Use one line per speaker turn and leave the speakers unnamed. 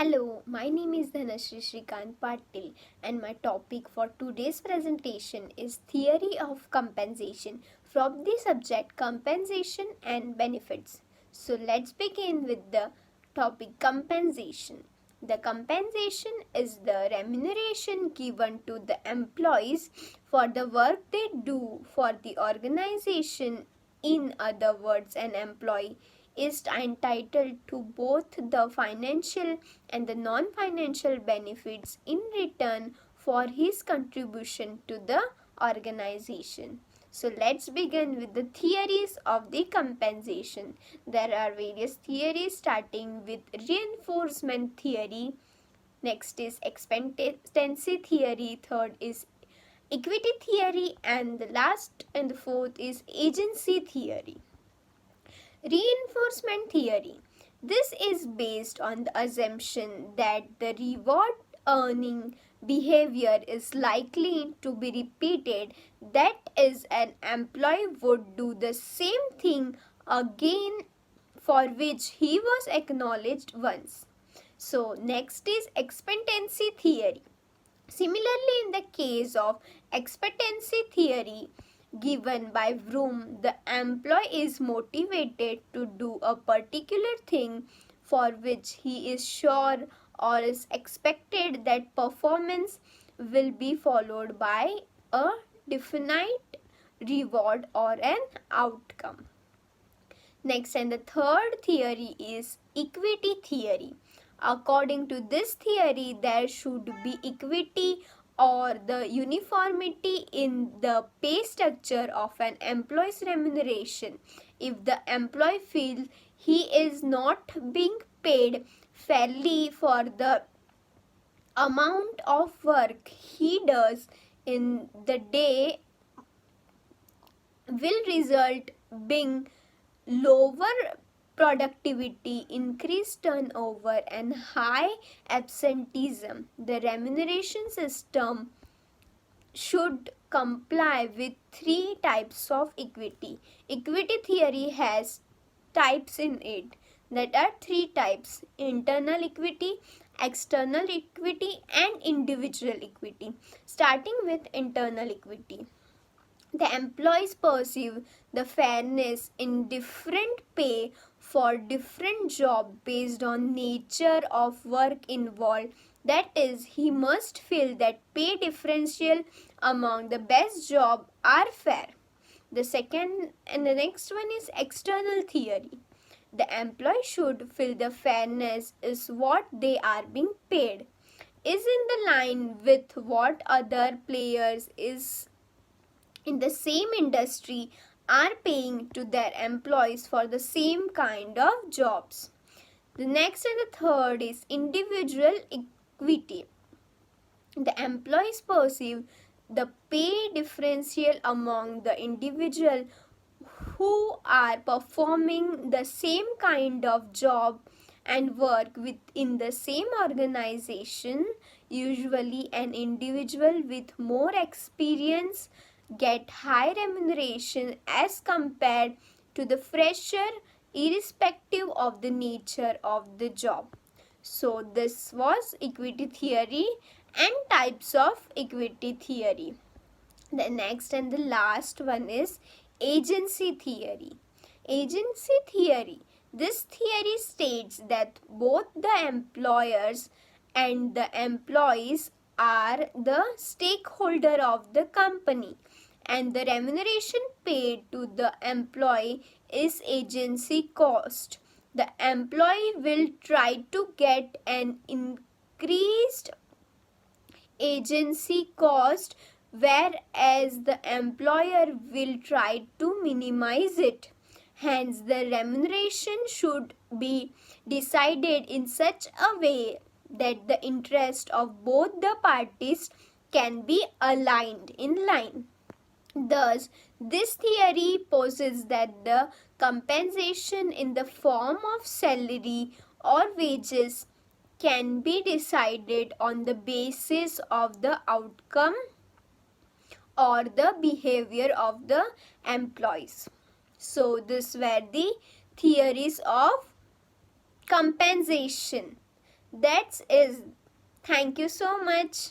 Hello, my name is Dhanashri Shrikant Patil and my topic for today's presentation is Theory of Compensation from the subject Compensation and Benefits. So let's begin with the topic compensation. The compensation is the remuneration given to the employees for the work they do for the organization. In other words, an employee is entitled to both the financial and the non-financial benefits in return for his contribution to the organization. So let's begin with the theories of the compensation. There are various theories starting with reinforcement theory. Next is expectancy theory. Third is equity theory, and the last and the fourth is agency theory. Reinforcement theory. This is based on the assumption that the reward earning behavior is likely to be repeated. That is, an employee would do the same thing again for which he was acknowledged once. So, next is expectancy theory. Similarly, in the case of expectancy theory given by Vroom, the employee is motivated to do a particular thing for which he is sure or is expected that performance will be followed by a definite reward or an outcome. Next, and the third theory is equity theory. According to this theory, there should be equity or the uniformity in the pay structure of an employee's remuneration. If the employee feels he is not being paid fairly for the amount of work he does in the day, will result being lower productivity, increased turnover, and high absenteeism. The remuneration system should comply with three types of equity. Equity theory has types in it. That are three types: internal equity, external equity, and individual equity. Starting with internal equity. The employees perceive the fairness in different pay for different job based on nature of work involved. That is, he must feel that pay differential among the best job are fair. The second and the next one is external theory. The employee should feel the fairness is what they are being paid is in the line with what other players is in the same industry are paying to their employees for the same kind of jobs. The next and the third is individual equity. The employees perceive the pay differential among the individual who are performing the same kind of job and work within the same organization. Usually an individual with more experience get high remuneration as compared to the fresher, irrespective of the nature of the job. So this was equity theory and types of equity theory. The next and the last one is agency theory. Agency theory. This theory states that both the employers and the employees are the stakeholder of the company, and the remuneration paid to the employee is agency cost. The employee will try to get an increased agency cost, whereas the employer will try to minimize it. Hence, the remuneration should be decided in such a way that the interest of both the parties can be aligned in line. Thus, this theory poses that the compensation in the form of salary or wages can be decided on the basis of the outcome or the behavior of the employees. So, these were the theories of compensation. That's is. Thank you so much.